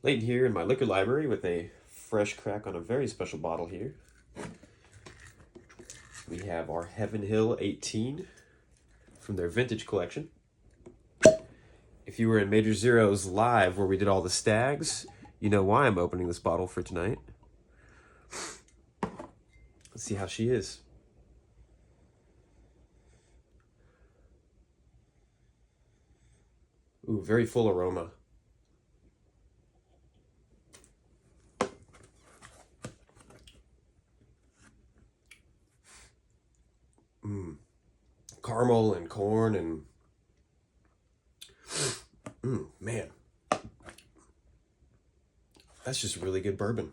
Layton here in my liquor library with a fresh crack on a very special bottle here. We have our Heaven Hill 18 from their vintage collection. If you were in Major Zero's live where we did all the stags, you know why I'm opening this bottle for tonight. Let's see how she is. Ooh, very full aroma. Caramel and corn and man, that's just really good bourbon.